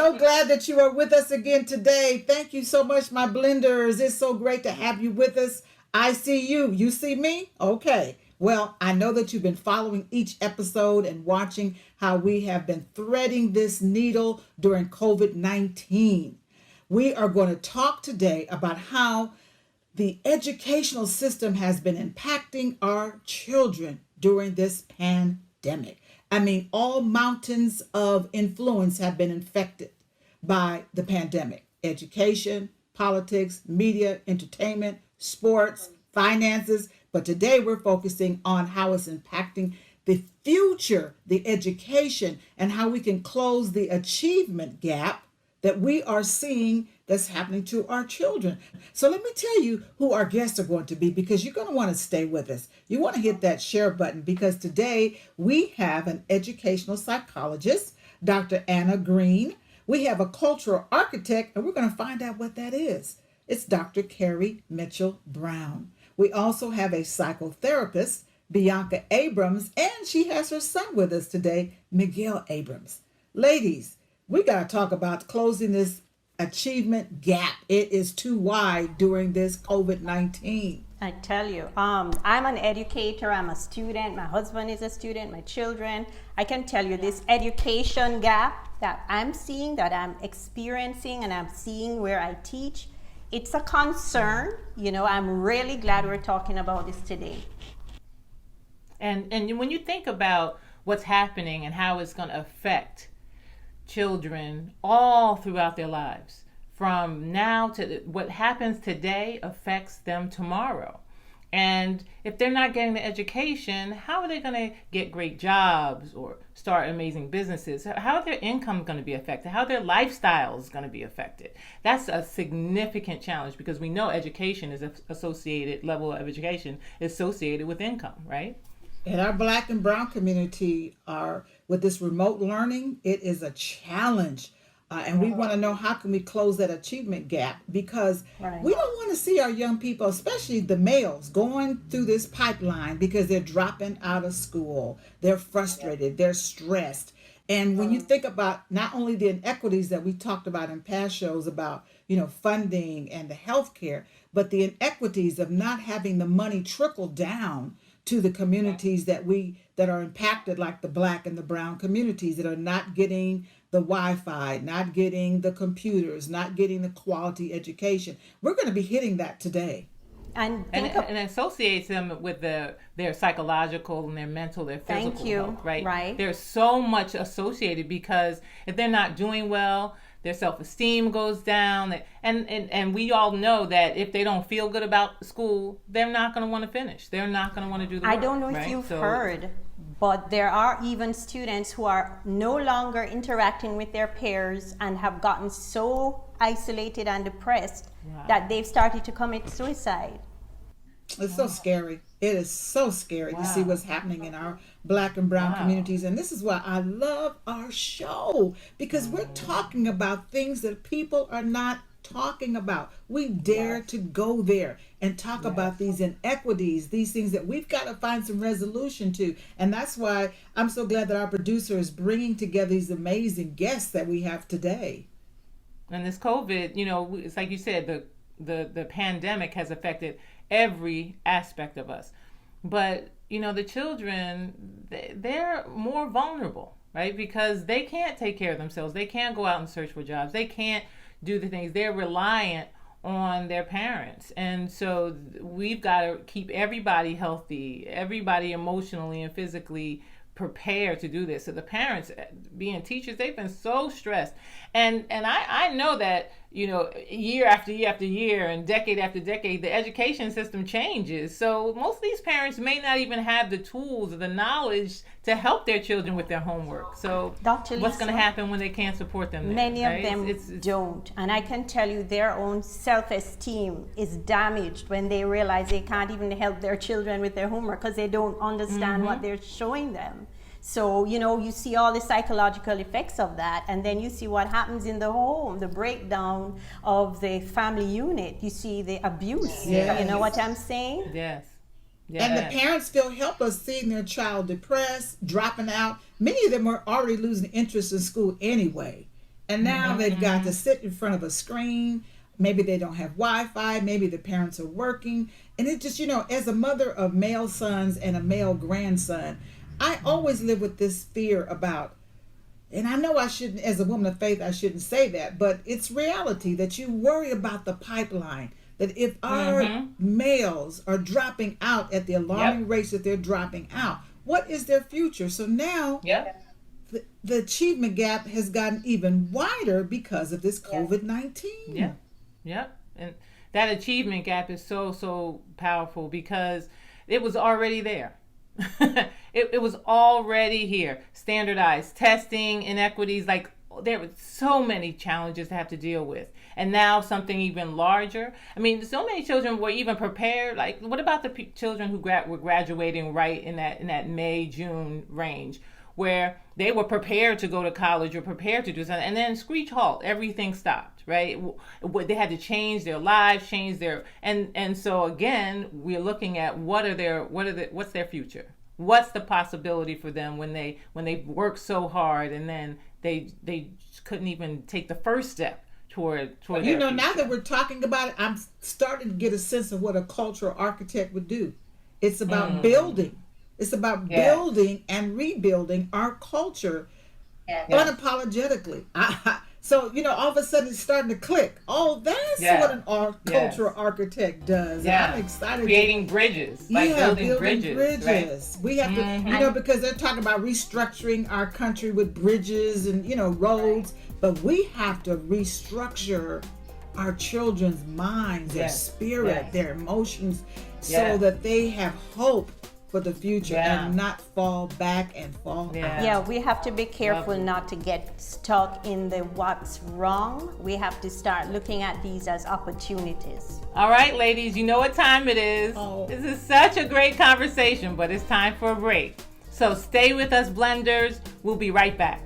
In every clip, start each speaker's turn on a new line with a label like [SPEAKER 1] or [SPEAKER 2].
[SPEAKER 1] So glad that you are with us again today. Thank you so much, my blenders. It's so great to have you with us. I see you. You see me? Okay. Well, I know that you've been following each episode and watching how we have been threading this needle during COVID-19. We are going to talk today about how the educational system has been impacting our children during this pandemic. I mean, all mountains of influence have been infected by the pandemic: education, politics, media, entertainment, sports, finances. But today we're focusing on how it's impacting the future, the education, and how we can close the achievement gap that we are seeing that's happening to our children. So let me tell you who our guests are going to be, because you're going to want to stay with us. You want to hit that share button, because today we have an educational psychologist, Dr. Anna Green. We have a cultural architect, and we're going to find out what that is. It's Dr. Carrie Mitchell Brown. We also have a psychotherapist, Bianca Abrams, and she has her son with us today, Miguel Abrams. Ladies, we got to talk about closing this achievement gap. It is too wide during this COVID-19.
[SPEAKER 2] I tell you, I'm an educator, I'm a student, my husband is a student, my children. I can tell you this education gap that I'm seeing, that I'm experiencing, and I'm seeing where I teach, it's a concern. You know, I'm really glad we're talking about this today.
[SPEAKER 3] And when you think about what's happening and how it's going to affect children all throughout their lives, from now to what happens today affects them tomorrow. And if they're not getting the education, how are they going to get great jobs or start amazing businesses? How are their income going to be affected? How are their lifestyles going to be affected? That's a significant challenge, because we know education is associated, level of education is associated with income, right?
[SPEAKER 1] And our Black and Brown community are, with this remote learning, it is a challenge. And we want to know, how can we close that achievement gap? Because we don't want to see our young people, especially the males, going through this pipeline because they're dropping out of school. They're frustrated. They're stressed. And when you think about not only the inequities that we talked about in past shows about, funding and the healthcare, but the inequities of not having the money trickle down to the communities that are impacted, like the Black and the Brown communities that are not getting the Wi-Fi, not getting the computers, not getting the quality education. We're going to be hitting that today.
[SPEAKER 2] And
[SPEAKER 3] associates them with their psychological and their mental, their physical health, right?
[SPEAKER 2] Right.
[SPEAKER 3] There's so much associated, because if they're not doing well, their self-esteem goes down. And we all know that if they don't feel good about school, they're not going to want to finish. They're not going to want to do the work.
[SPEAKER 2] I don't know if you've heard, but there are even students who are no longer interacting with their peers and have gotten so isolated and depressed that they've started to commit suicide.
[SPEAKER 1] It's so scary. It is so scary to see what's happening in our Black and Brown communities. And this is why I love our show, because we're talking about things that people are not talking about. We dare to go there and talk about these inequities, these things that we've got to find some resolution to. And that's why I'm so glad that our producer is bringing together these amazing guests that we have today.
[SPEAKER 3] And this COVID, it's like you said, the pandemic has affected every aspect of us. But, the children, they're more vulnerable, right? Because they can't take care of themselves. They can't go out and search for jobs. They can't do the things. They're reliant on their parents. And so we've got to keep everybody healthy, everybody emotionally and physically prepared to do this. So the parents, being teachers, they've been so stressed. And I know that, year after year after year and decade after decade, the education system changes. So most of these parents may not even have the tools or the knowledge to help their children with their homework. So
[SPEAKER 2] Dr.
[SPEAKER 3] what's
[SPEAKER 2] Lisa,
[SPEAKER 3] going to happen when they can't support them there,
[SPEAKER 2] many
[SPEAKER 3] right?
[SPEAKER 2] of them don't. And I can tell you, their own self-esteem is damaged when they realize they can't even help their children with their homework because they don't understand what they're showing them. So, you see all the psychological effects of that, and then you see what happens in the home, the breakdown of the family unit. You see the abuse.
[SPEAKER 1] Yes.
[SPEAKER 2] You know what I'm saying?
[SPEAKER 3] Yes.
[SPEAKER 1] And the parents feel helpless seeing their child depressed, dropping out. Many of them are already losing interest in school anyway. And now they've got to sit in front of a screen. Maybe they don't have Wi-Fi. Maybe the parents are working. And it just, as a mother of male sons and a male grandson, I always live with this fear about, and I know I shouldn't, as a woman of faith, I shouldn't say that, but it's reality that you worry about the pipeline. That if our males are dropping out at the alarming rates that they're dropping out, what is their future? So now the achievement gap has gotten even wider because of this COVID-19.
[SPEAKER 3] Yep. And that achievement gap is so powerful because it was already there. it was already here. Standardized testing, inequities, like there were so many challenges to have to deal with. And now something even larger. I mean, so many children were even prepared. Like, what about the children who were graduating right in that May, June range, where they were prepared to go to college or prepared to do something, and then screech halt, everything stopped, right? They had to change their lives, change their, and so again, we're looking at what's their future? What's the possibility for them when they work so hard and then they couldn't even take the first step toward
[SPEAKER 1] now that we're talking about it, I'm starting to get a sense of what a cultural architect would do. It's about building. It's about building and rebuilding our culture unapologetically. So, all of a sudden it's starting to click. Oh, that's what an cultural architect does.
[SPEAKER 3] Yeah.
[SPEAKER 1] I'm excited.
[SPEAKER 3] Creating bridges. Building bridges. Right?
[SPEAKER 1] We have to, because they're talking about restructuring our country with bridges and, roads. But we have to restructure our children's minds, their spirit, their emotions, so that they have hope for the future and not fall back and fall out.
[SPEAKER 2] Yeah, we have to be careful not to get stuck in the what's wrong. We have to start looking at these as opportunities.
[SPEAKER 3] All right, ladies, you know what time it is. This is such a great conversation, but it's time for a break. So stay with us, Blenders. We'll be right back.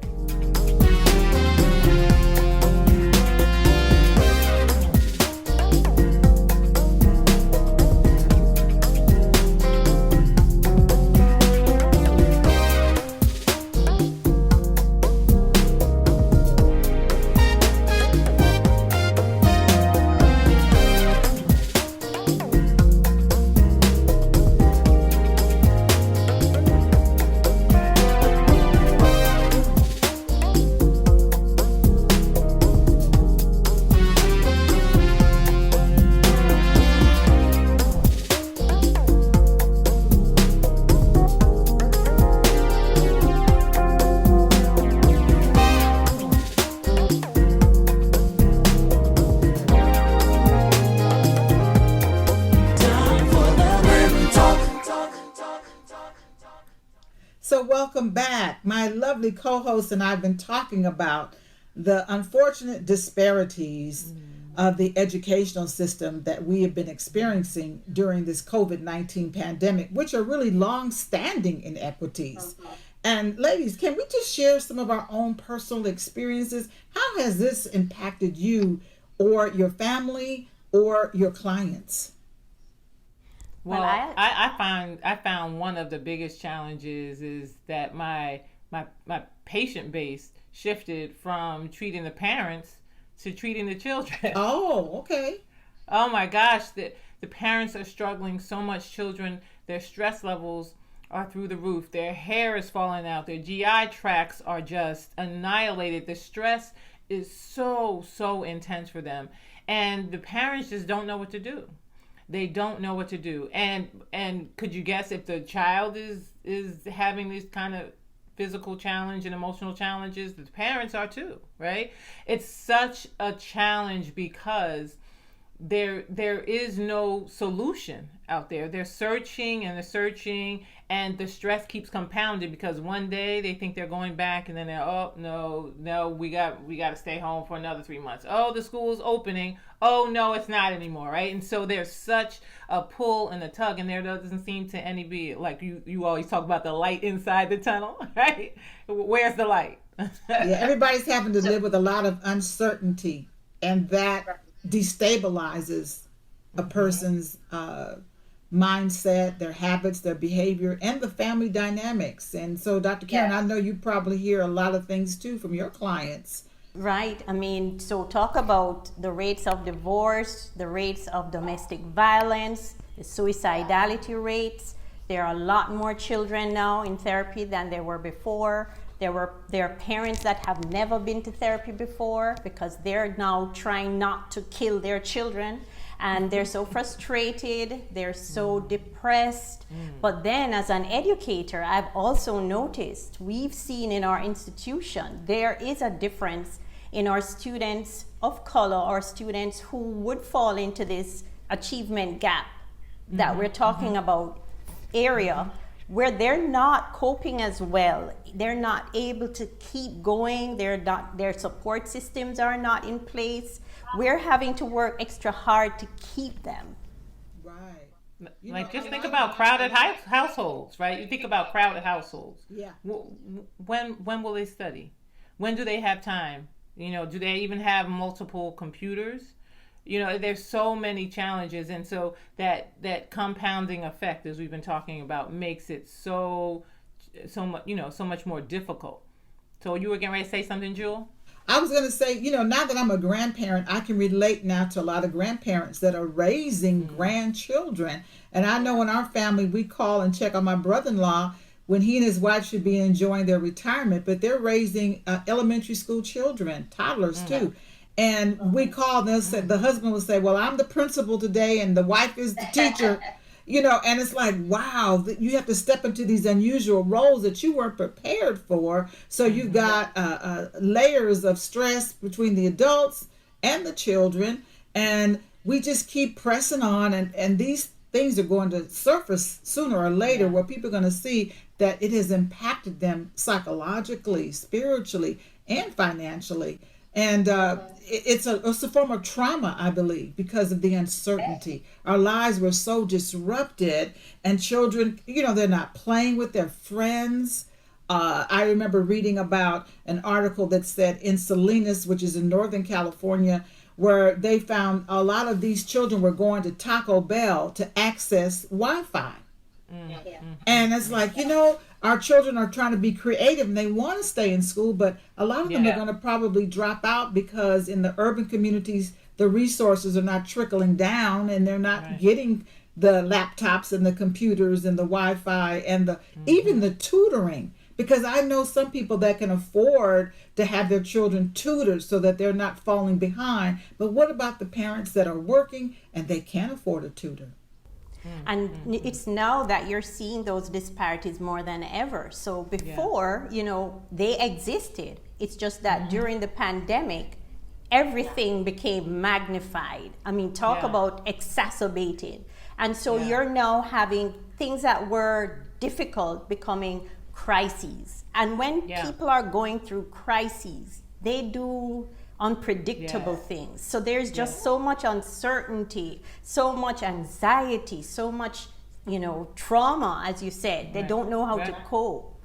[SPEAKER 1] So welcome back. My lovely co-host and I have been talking about the unfortunate disparities of the educational system that we have been experiencing during this COVID-19 pandemic, which are really long-standing inequities. And ladies, can we just share some of our own personal experiences? How has this impacted you or your family or your clients?
[SPEAKER 3] Well, I found one of the biggest challenges is that my patient base shifted from treating the parents to treating the children.
[SPEAKER 1] Oh, okay.
[SPEAKER 3] Oh my gosh, the parents are struggling so much. Children, their stress levels are through the roof. Their hair is falling out. Their GI tracts are just annihilated. The stress is so intense for them, and the parents just don't know what to do. They don't know what to do. And could you guess if the child is having these kind of physical challenge and emotional challenges, the parents are too, right? It's such a challenge because there is no solution out there. They're searching and the stress keeps compounding because one day they think they're going back and then they're, oh no, we got to stay home for another 3 months. Oh, the school's opening. Oh no, it's not anymore, right? And so there's such a pull and a tug, and there doesn't seem to be, like you always talk about the light inside the tunnel, right? Where's the light?
[SPEAKER 1] Yeah, everybody's having to live with a lot of uncertainty, and that destabilizes a person's mindset, their habits, their behavior, and the family dynamics. And so, Dr. Karen, I know you probably hear a lot of things too from your clients
[SPEAKER 2] Right. I mean, so talk about the rates of divorce, the rates of domestic violence, the suicidality rates. There are a lot more children now in therapy than there were before. There are parents that have never been to therapy before because they're now trying not to kill their children, and they're so frustrated, they're so depressed. But then as an educator, I've also noticed, we've seen in our institution, there is a difference in our students of color or students who would fall into this achievement gap that we're talking about area, where they're not coping as well. They're not able to keep going. Their support systems are not in place. We're having to work extra hard to keep them.
[SPEAKER 1] Right.
[SPEAKER 3] Like, just think about crowded households, right? You think about crowded households.
[SPEAKER 1] Yeah.
[SPEAKER 3] When will they study? When do they have time? You know, do they even have multiple computers? You know, there's so many challenges, and so that compounding effect, as we've been talking about, makes it so much more difficult. So you were getting ready to say something, Jewel?
[SPEAKER 1] I was going to say, now that I'm a grandparent, I can relate now to a lot of grandparents that are raising grandchildren. And I know in our family, we call and check on my brother-in-law when he and his wife should be enjoying their retirement, but they're raising elementary school children, toddlers too. And we call, the husband will say, well, I'm the principal today and the wife is the teacher. And it's like, wow, you have to step into these unusual roles that you weren't prepared for. So you've got layers of stress between the adults and the children. And we just keep pressing on. And these things are going to surface sooner or later where people are going to see that it has impacted them psychologically, spiritually, and financially. And it's a form of trauma, I believe, because of the uncertainty. Our lives were so disrupted, and children, they're not playing with their friends. I remember reading about an article that said in Salinas, which is in Northern California, where they found a lot of these children were going to Taco Bell to access Wi-Fi. And it's like, our children are trying to be creative and they want to stay in school, but a lot of them are going to probably drop out because in the urban communities, the resources are not trickling down and they're not getting the laptops and the computers and the Wi-Fi and even the tutoring. Because I know some people that can afford to have their children tutored so that they're not falling behind. But what about the parents that are working and they can't afford a tutor?
[SPEAKER 2] And it's now that you're seeing those disparities more than ever. So before, they existed. It's just that during the pandemic, everything became magnified. I mean, talk about exacerbated. And so you're now having things that were difficult becoming crises. And when people are going through crises, they do unpredictable things. So there's just so much uncertainty, so much anxiety, so much, trauma, as you said. They don't know how to cope.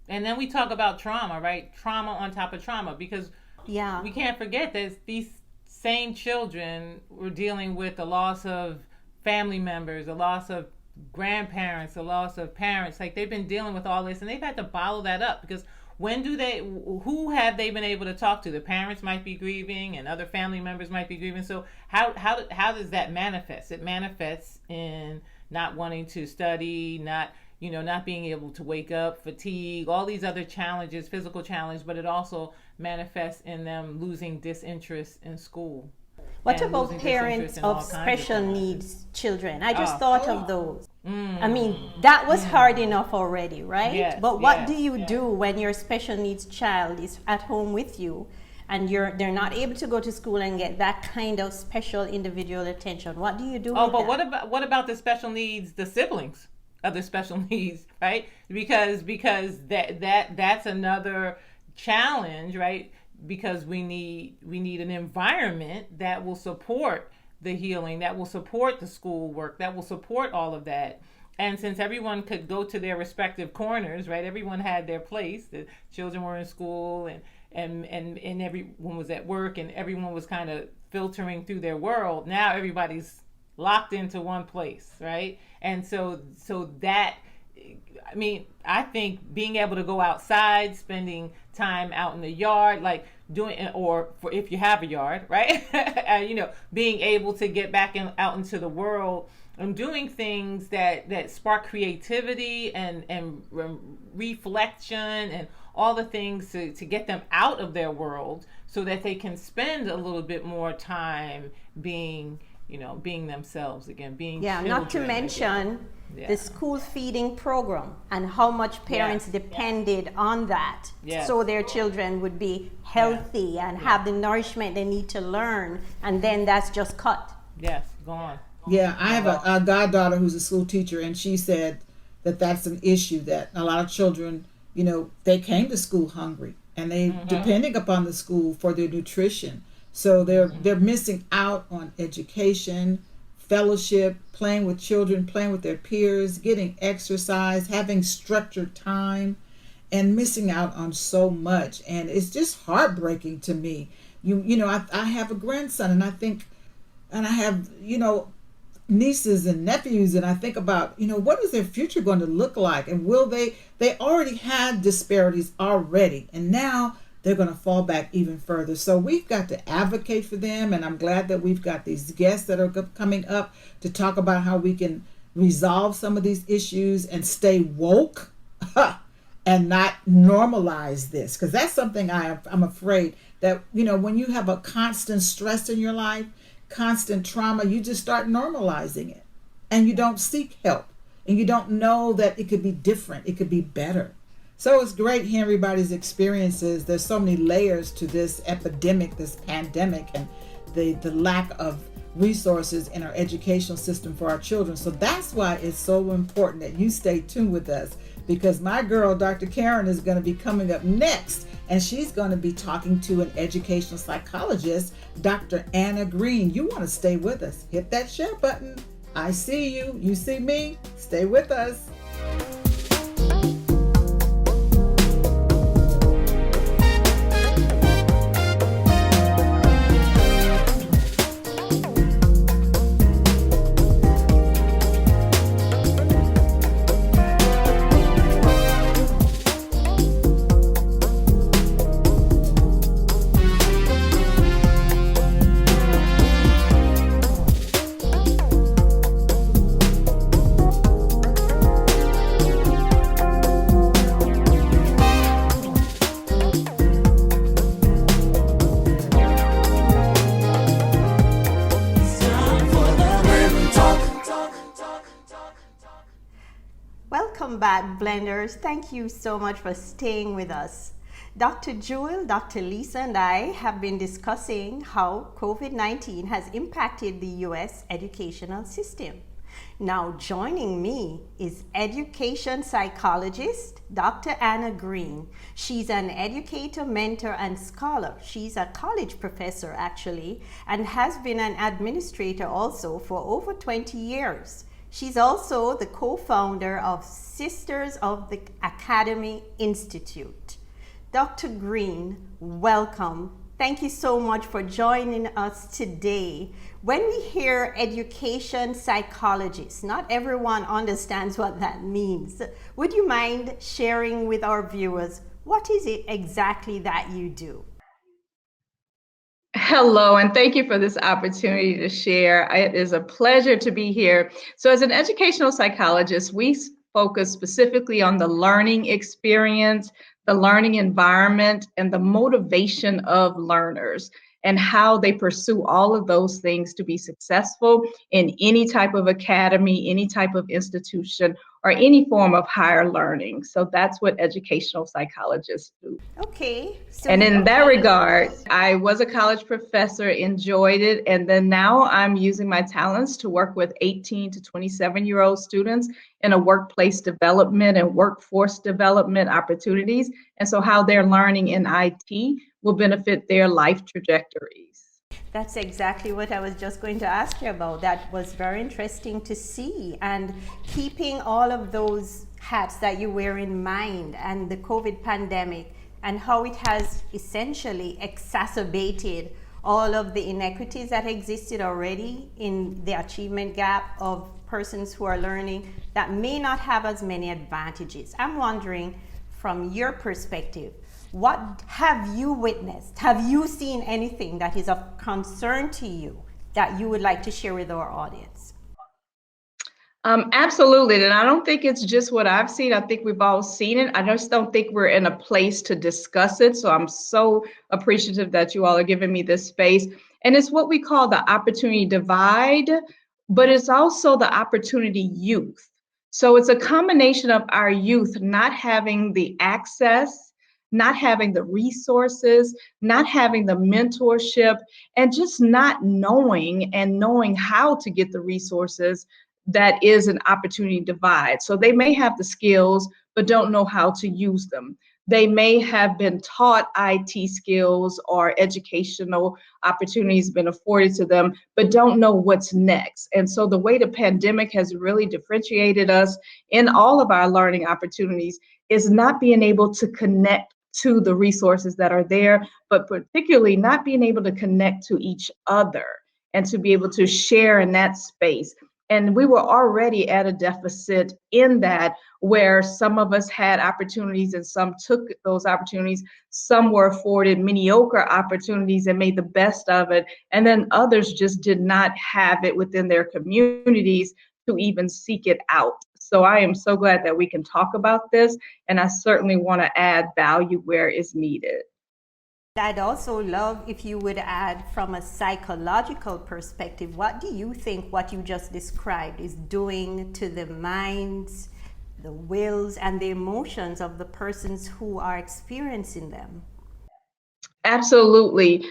[SPEAKER 3] And then we talk about trauma, right? Trauma on top of trauma, because we can't forget that these same children were dealing with the loss of family members, the loss of grandparents, the loss of parents. Like, they've been dealing with all this and they've had to bottle that up, because who have they been able to talk to? The parents might be grieving and other family members might be grieving. So how does that manifest? It manifests in not wanting to study, not being able to wake up, fatigue, all these other challenges, physical challenge, but it also manifests in them losing disinterest in school.
[SPEAKER 2] What about parents of special needs children? I just thought of those. I mean, that was hard enough already, right?
[SPEAKER 3] Yes,
[SPEAKER 2] but what do you do when your special needs child is at home with you and they're not able to go to school and get that kind of special individual attention? What do you do?
[SPEAKER 3] What about the special needs, the siblings of the special needs, right? Because that's another challenge, right? Because we need an environment that will support the healing, that will support the school work, that will support all of that. And since everyone could go to their respective corners, right? Everyone had their place. The children were in school and everyone was at work and everyone was kind of filtering through their world. Now everybody's locked into one place, right? And so that I mean, I think being able to go outside, spending time out in the yard, like doing, or for if you have a yard, right? Being able to get back out into the world and doing things that spark creativity and reflection and all the things to get them out of their world so that they can spend a little bit more time being themselves again, being
[SPEAKER 2] not to
[SPEAKER 3] children
[SPEAKER 2] mention the school feeding program and how much parents depended on that so their children would be healthy and have the nourishment they need to learn, and then that's just cut.
[SPEAKER 3] Gone.
[SPEAKER 1] Yeah, I have a goddaughter who's a school teacher, and she said that that's an issue, that a lot of children, they came to school hungry and they depending upon the school for their nutrition. So they're missing out on education, fellowship, playing with children, playing with their peers, getting exercise, having structured time, and missing out on so much. And it's just heartbreaking to me. I have a grandson, and I think, and I have, nieces and nephews, and I think about, what is their future going to look like? And will they already had disparities already, and now they're going to fall back even further. So we've got to advocate for them, and I'm glad that we've got these guests that are coming up to talk about how we can resolve some of these issues and stay woke and not normalize this, because that's something I'm afraid that, when you have a constant stress in your life, constant trauma, you just start normalizing it, and you don't seek help, and you don't know that it could be different, it could be better. So it's great hearing everybody's experiences. There's so many layers to this epidemic, this pandemic, and the lack of resources in our educational system for our children. So that's why it's so important that you stay tuned with us, because my girl, Dr. Karen, is going to be coming up next, and she's going to be talking to an educational psychologist, Dr. Anna Green. You want to stay with us. Hit that share button. I see you. You see me. Stay with us.
[SPEAKER 2] Welcome back, Blenders. Thank you so much for staying with us. Dr. Jewel, Dr. Lisa, and I have been discussing how COVID-19 has impacted the U.S. educational system. Now joining me is education psychologist, Dr. Anna Green. She's an educator, mentor, and scholar. She's a college professor, actually, and has been an administrator also for over 20 years. She's also the co-founder of Sisters of the Academy Institute. Dr. Green, welcome. Thank you so much for joining us today. When we hear education psychologist, not everyone understands what that means. Would you mind sharing with our viewers, what is it exactly that you do?
[SPEAKER 4] Hello, and thank you for this opportunity to share. It is a pleasure to be here. So as an educational psychologist, we focus specifically on the learning experience, the learning environment, and the motivation of learners, and how they pursue all of those things to be successful in any type of academy, any type of institution, or any form of higher learning. So that's what educational psychologists do.
[SPEAKER 2] Okay.
[SPEAKER 4] And in that regard, I was a college professor, enjoyed it, and then now I'm using my talents to work with 18 to 27-year-old students in a workplace development and workforce development opportunities. And so how they're learning in IT will benefit their life trajectories.
[SPEAKER 2] That's exactly what I was just going to ask you about. That was very interesting to see. And keeping all of those hats that you wear in mind, and the COVID pandemic, and how it has essentially exacerbated all of the inequities that existed already in the achievement gap of persons who are learning that may not have as many advantages. I'm wondering, from your perspective, what have you witnessed? Have you seen anything that is of concern to you that you would like to share with our audience?
[SPEAKER 4] Absolutely. And I don't think it's just what I've seen. I think we've all seen it. I just don't think we're in a place to discuss it. So I'm so appreciative that you all are giving me this space. And it's what we call the opportunity divide, but it's also the opportunity youth. So it's a combination of our youth not having the access, not having the resources, not having the mentorship, and just not knowing how to get the resources. That is an opportunity divide. So they may have the skills, but don't know how to use them. They may have been taught IT skills or educational opportunities been afforded to them, but don't know what's next. And so the way the pandemic has really differentiated us in all of our learning opportunities is not being able to connect to the resources that are there, but particularly not being able to connect to each other and to be able to share in that space. And we were already at a deficit in that, where some of us had opportunities and some took those opportunities. Some were afforded mediocre opportunities and made the best of it. And then others just did not have it within their communities to even seek it out. So I am so glad that we can talk about this. And I certainly want to add value where is needed.
[SPEAKER 2] I'd also love if you would add, from a psychological perspective, what do you think what you just described is doing to the minds, the wills, and the emotions of the persons who are experiencing them?
[SPEAKER 4] Absolutely.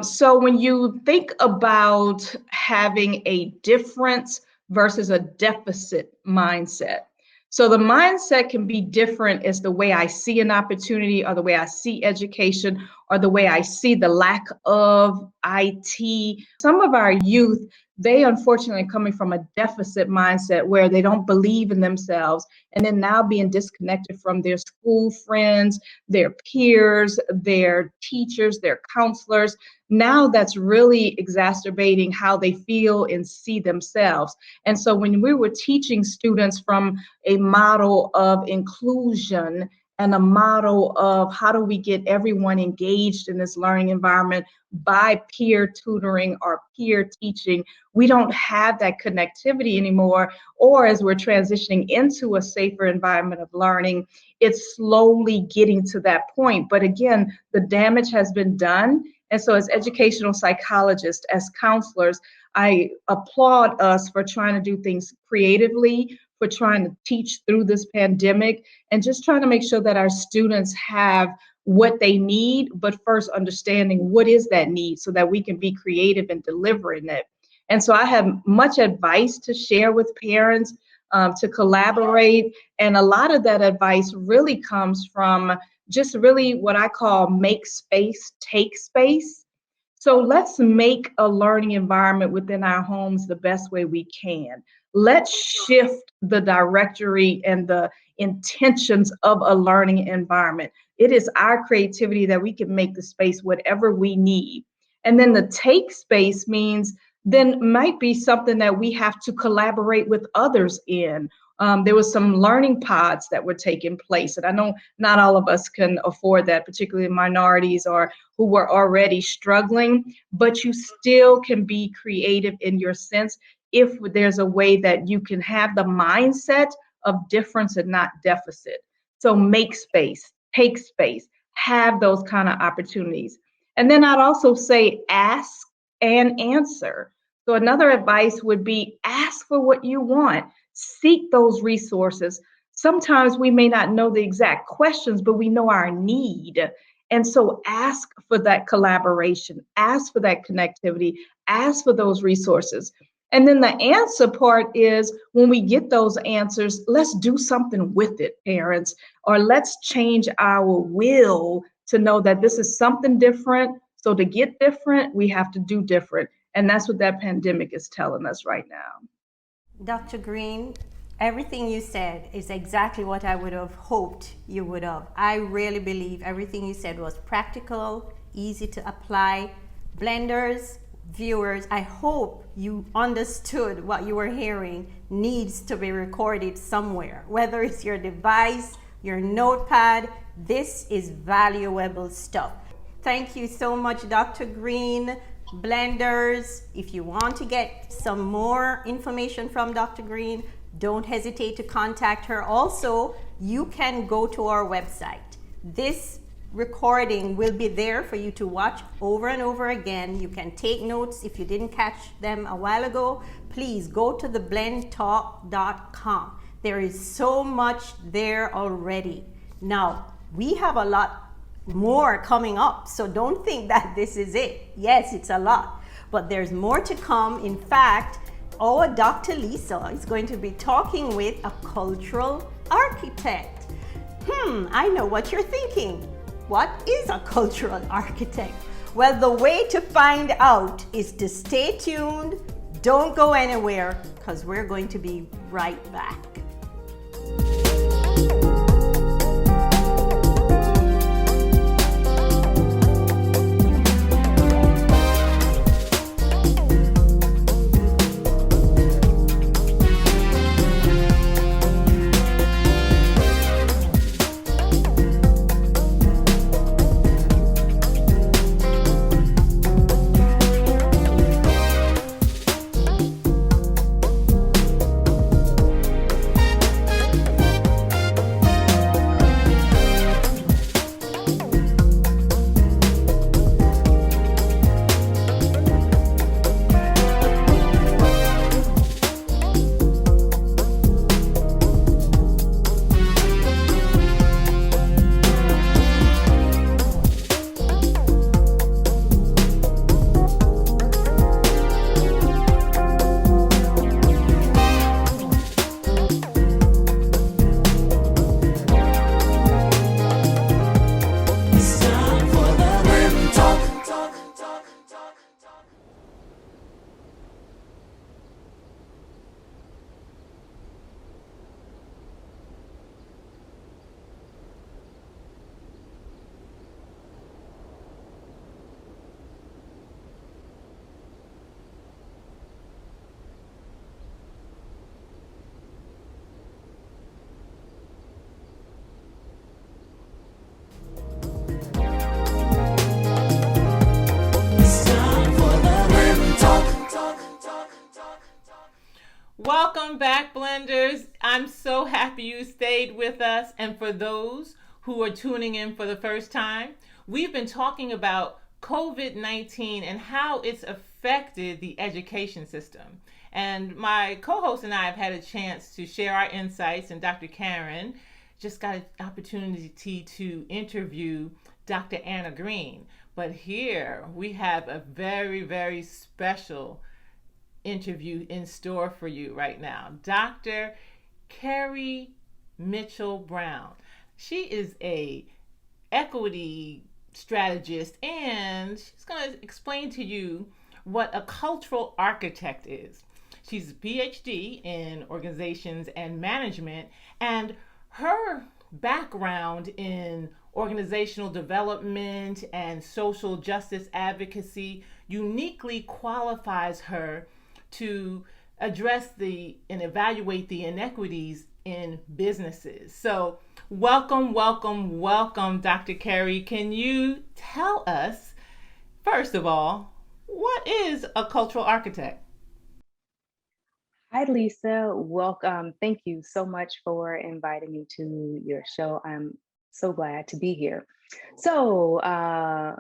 [SPEAKER 4] So when you think about having a difference versus a deficit mindset, so the mindset can be different as the way I see an opportunity, or the way I see education, or the way I see the lack of IT. Some of our youth, they unfortunately are coming from a deficit mindset where they don't believe in themselves, and then now being disconnected from their school friends, their peers, their teachers, their counselors. Now that's really exacerbating how they feel and see themselves. And so when we were teaching students from a model of inclusion and a model of how do we get everyone engaged in this learning environment by peer tutoring or peer teaching, we don't have that connectivity anymore. Or as we're transitioning into a safer environment of learning, it's slowly getting to that point. But again, the damage has been done. And so as educational psychologists, as counselors, I applaud us for trying to do things creatively, for trying to teach through this pandemic, and just trying to make sure that our students have what they need, but first understanding what is that need so that we can be creative in delivering it. And so I have much advice to share with parents, to collaborate. And a lot of that advice really comes from just really what I call make space, take space. So let's make a learning environment within our homes the best way we can. Let's shift the directory and the intentions of a learning environment. It is our creativity that we can make the space whatever we need. And then the take space means then might be something that we have to collaborate with others in. There was some learning pods that were taking place, and I know not all of us can afford that, particularly minorities or who were already struggling, but you still can be creative in your sense if there's a way that you can have the mindset of difference and not deficit. So make space, take space, have those kind of opportunities. And then I'd also say ask and answer. So another advice would be ask for what you want. Seek those resources. Sometimes we may not know the exact questions, but we know our need. And so ask for that collaboration, ask for that connectivity, ask for those resources. And then the answer part is when we get those answers, let's do something with it, parents, or let's change our will to know that this is something different. So to get different, we have to do different. And that's what that pandemic is telling us right now.
[SPEAKER 2] Dr. Green, everything you said is exactly what I would have hoped you would have. I really believe everything you said was practical, easy to apply, Blenders, viewers, I hope you understood what you were hearing needs to be recorded somewhere, whether it's your device, your notepad. This is valuable stuff. Thank you so much, Dr. Green. Blenders, if you want to get some more information from Dr. Green, don't hesitate to contact her. Also, you can go to our website. This recording will be there for you to watch over and over again. You can take notes if you didn't catch them a while ago. Please go to theblendtalk.com. There is so much there already. Now, we have a lot more coming up, so don't think that this is it. Yes, it's a lot, but there's more to come. In fact, our Dr. Lisa is going to be talking with a cultural architect. I know what you're thinking. What is a cultural architect? Well, the way to find out is to stay tuned. Don't go anywhere, because we're going to be right back.
[SPEAKER 3] Welcome back, Blenders. I'm so happy you stayed with us. And for those who are tuning in for the first time, we've been talking about COVID-19 and how it's affected the education system. And my co-host and I have had a chance to share our insights, and Dr. Karen just got an opportunity to interview Dr. Anna Green. But here we have a very, very special interview in store for you right now. Dr. Carrie Mitchell Brown. She is a equity strategist, and she's going to explain to you what a cultural architect is. She's a PhD in organizations and management, and her background in organizational development and social justice advocacy uniquely qualifies her to address and evaluate the inequities in businesses. So welcome, Dr. Carrie. Can you tell us, first of all, what is a cultural architect?
[SPEAKER 5] Hi, Lisa. Welcome. Thank you so much for inviting me to your show. I'm so glad to be here. So, I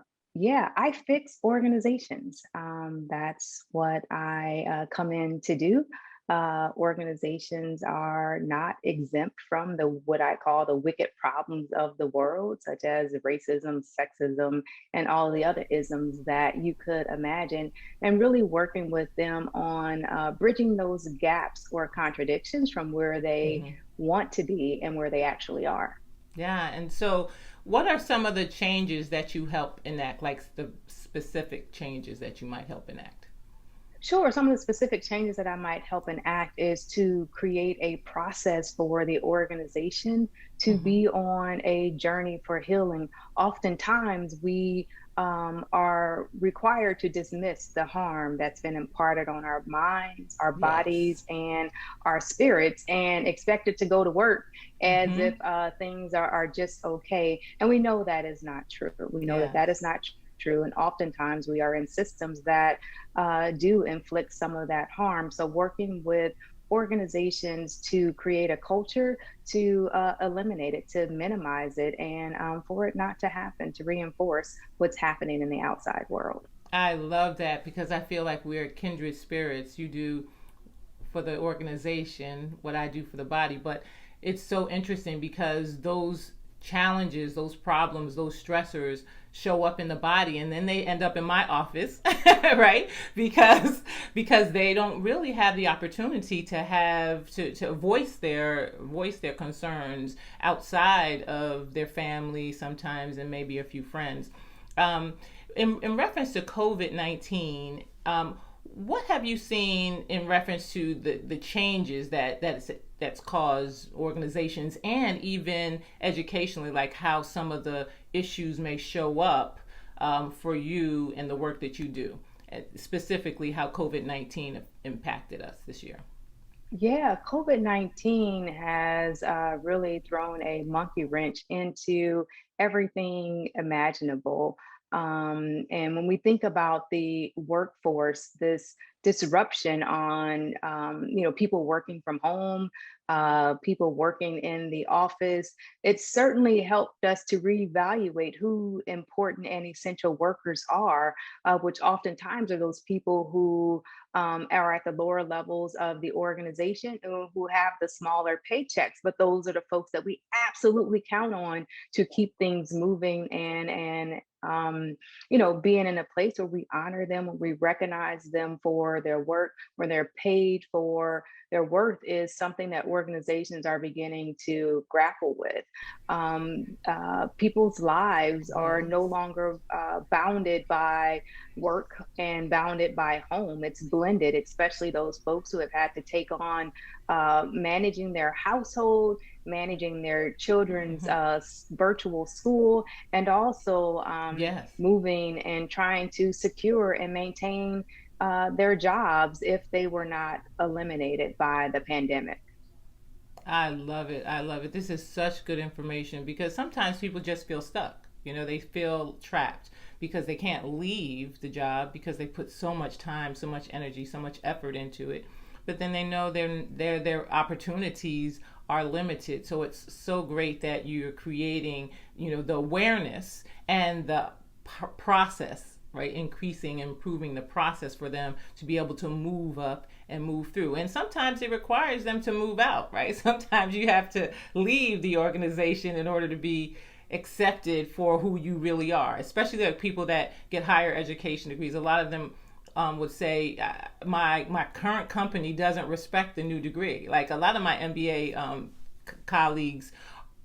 [SPEAKER 5] fix organizations. That's what I come in to do. Organizations are not exempt from what I call the wicked problems of the world, such as racism, sexism, and all the other isms that you could imagine, and really working with them on bridging those gaps or contradictions from where they want to be and where they actually are.
[SPEAKER 3] Yeah, and so what are some of the changes that you help enact, like the specific changes that you might help enact?
[SPEAKER 5] Sure. Some of the specific changes that I might help enact is to create a process for the organization to be on a journey for healing. Oftentimes, we are required to dismiss the harm that's been imparted on our minds, our
[SPEAKER 3] Yes.
[SPEAKER 5] bodies, and our spirits, and expect it to go to work as if
[SPEAKER 3] Hmm.
[SPEAKER 5] things are just okay. And we know that is not true. We know that that
[SPEAKER 3] Yes.
[SPEAKER 5] is not true. And oftentimes we are in systems that do inflict some of that harm. So working with organizations to create a culture to eliminate it, to minimize it, and for it not to happen, to reinforce what's happening in the outside world.
[SPEAKER 3] I love that because I feel like we're kindred spirits. You do for the organization what I do for the body, but it's so interesting because those challenges, those problems, those stressors show up in the body and then they end up in my office, right? Because they don't really have the opportunity to have to voice their concerns outside of their family sometimes and maybe a few friends. Um, in reference to COVID-19, what have you seen in reference to the changes that's caused organizations and even educationally, like how some of the issues may show up for you and the work that you do, specifically how COVID-19 impacted us this year?
[SPEAKER 5] Yeah, COVID-19 has really thrown a monkey wrench into everything imaginable. And when we think about the workforce, this disruption on, people working from home, people working in the office, it's certainly helped us to reevaluate who important and essential workers are, which oftentimes are those people who are at the lower levels of the organization who have the smaller paychecks. But those are the folks that we absolutely count on to keep things moving and being in a place where we honor them, where we recognize them for their work, where they're paid for their worth is something that organizations are beginning to grapple with. People's lives are no
[SPEAKER 3] Yes.
[SPEAKER 5] longer bounded by work and bounded by home. It's blended, especially those folks who have had to take on managing their household, managing their children's
[SPEAKER 3] Hmm.
[SPEAKER 5] virtual school, and also
[SPEAKER 3] Yes.
[SPEAKER 5] moving and trying to secure and maintain their jobs if they were not eliminated by the pandemic.
[SPEAKER 3] I love it. I love it. This is such good information because sometimes people just feel stuck. You know, they feel trapped because they can't leave the job because they put so much time, so much energy, so much effort into it. But then they know their opportunities are limited. So it's so great that you're creating, the awareness and the process, right? Increasing, improving the process for them to be able to move up and move through. And sometimes it requires them to move out, right? Sometimes you have to leave the organization in order to be accepted for who you really are, especially the people that get higher education degrees. A lot of them would say, my current company doesn't respect the new degree. Like a lot of my MBA colleagues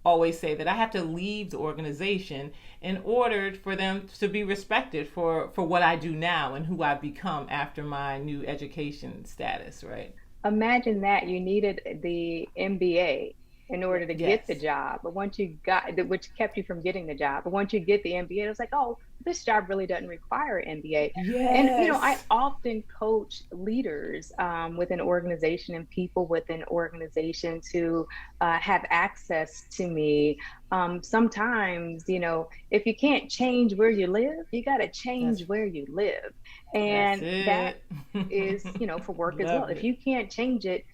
[SPEAKER 3] always say that I have to leave the organization in order for them to be respected for what I do now and who I've become after my new education status, right?
[SPEAKER 5] Imagine that you needed the MBA in order to get the
[SPEAKER 3] Yes.
[SPEAKER 5] job, but once you got which kept you from getting the job, but once you get the MBA, it was like, oh, this job really doesn't require an MBA. And I
[SPEAKER 3] Yes.
[SPEAKER 5] often coach leaders within organization and people within organizations who have access to me. Sometimes, if you can't change where you live, you got to
[SPEAKER 3] That's
[SPEAKER 5] change where you live,
[SPEAKER 3] that's
[SPEAKER 5] and that
[SPEAKER 3] it.
[SPEAKER 5] is, for work as well.
[SPEAKER 3] Love
[SPEAKER 5] If
[SPEAKER 3] it.
[SPEAKER 5] you can't change it,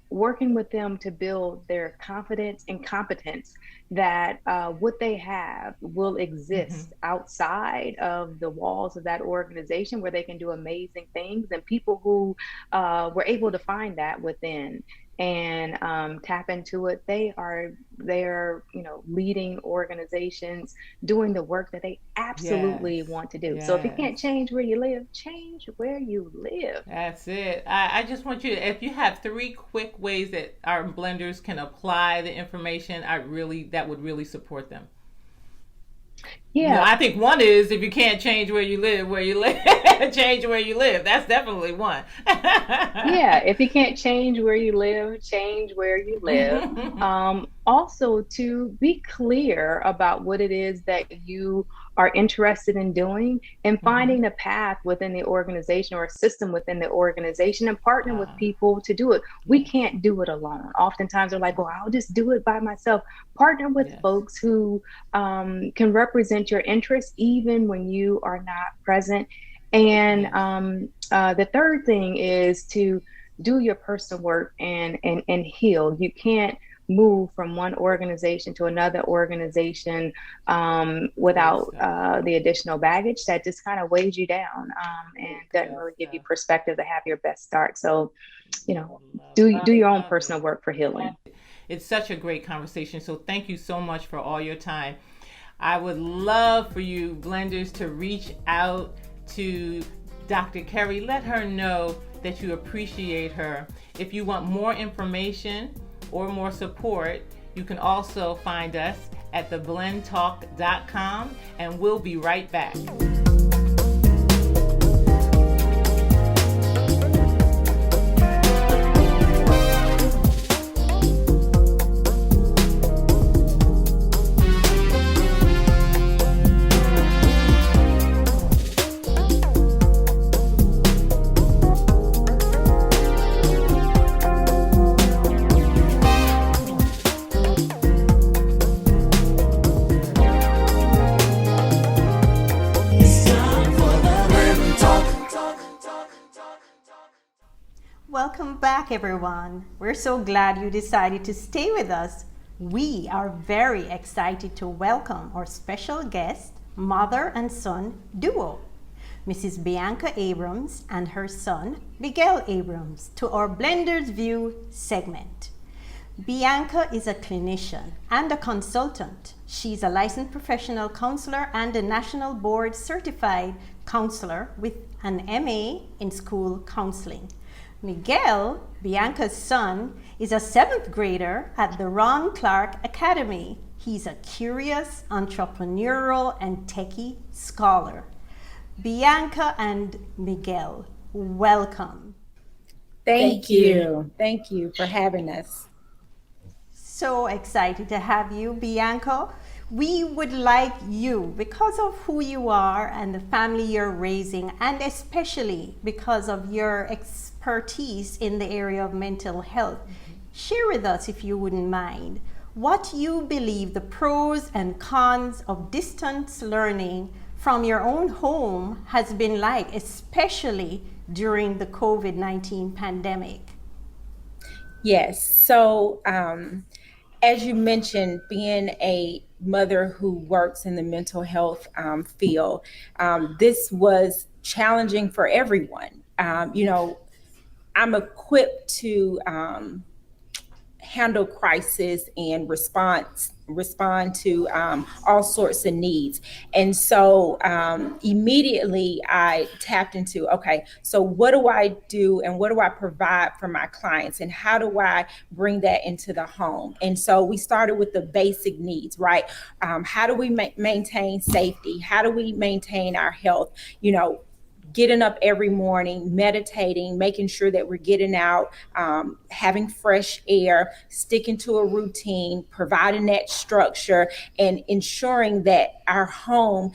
[SPEAKER 5] working with them to build their confidence and competence that what they have will
[SPEAKER 3] Hmm.
[SPEAKER 5] exist outside of the walls of that organization where they can do amazing things, and people who were able to find that within and tap into it, they're leading organizations doing the work that they absolutely
[SPEAKER 3] Yes.
[SPEAKER 5] want to do. So if you can't
[SPEAKER 3] Yes.
[SPEAKER 5] change where you live, change where you live.
[SPEAKER 3] That's it. I just want you to, if you have three quick ways that our blenders can apply the information, that would really support them. No,
[SPEAKER 5] Yeah.
[SPEAKER 3] I think one is if you can't change where you live, change where you live. That's definitely one.
[SPEAKER 5] Yeah, if you can't change where you live, change where you live. Also, to be clear about what it is that you are interested in doing, and finding a path within the organization or a system within the organization, and partner with people to do it. We can't do it alone. Oftentimes they're like, well, I'll just do it by myself. Partner with folks who can represent your interests even when you are not present. And the third thing is to do your personal work and heal. You can't move from one organization to another organization without the additional baggage that just kind of weighs you down and doesn't really give you perspective to have your best start. So, do your own personal work for healing.
[SPEAKER 3] It's such a great conversation. So thank you so much for all your time. I would love for you blenders to reach out to Dr. Kerry. Let her know that you appreciate her. If you want more information or more support, you can also find us at theblendtalk.com, and we'll be right back.
[SPEAKER 2] Welcome back, everyone. We're so glad you decided to stay with us. We are very excited to welcome our special guest, mother and son duo, Mrs. Bianca Abrams and her son, Miguel Abrams, to our Blenders View segment. Bianca is a clinician and a consultant. She's a licensed professional counselor and a national board certified counselor with an MA in school counseling. Miguel, Bianca's son, is a 7th grader at the Ron Clark Academy. He's a curious, entrepreneurial, and techie scholar. Bianca and Miguel, welcome.
[SPEAKER 6] Thank you. Thank you for having us.
[SPEAKER 2] So excited to have you, Bianca. We would like you, because of who you are and the family you're raising, and especially because of your expertise in the area of mental health, share with us, if you wouldn't mind, what you believe the pros and cons of distance learning from your own home has been like, especially during the COVID-19 pandemic.
[SPEAKER 6] Yes. So, as you mentioned, being a mother who works in the mental health field, this was challenging for everyone. I'm equipped to handle crisis and respond to all sorts of needs. And so immediately I tapped into, okay, so what do I do and what do I provide for my clients and how do I bring that into the home? And so we started with the basic needs, right? How do we maintain safety? How do we maintain our health? Getting up every morning, meditating, making sure that we're getting out, having fresh air, sticking to a routine, providing that structure, and ensuring that our home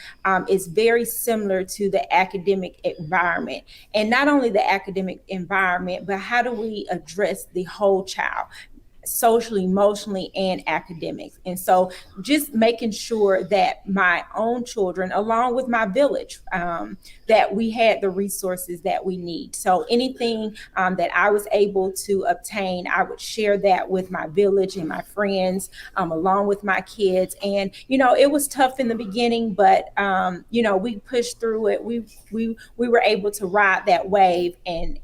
[SPEAKER 6] is very similar to the academic environment. And not only the academic environment, but how do we address the whole child? Socially, emotionally, and academics. And so just making sure that my own children, along with my village, that we had the resources that we need. So anything that I was able to obtain, I would share that with my village and my friends, along with my kids. And, it was tough in the beginning, but, we pushed through it. We were able to ride that wave and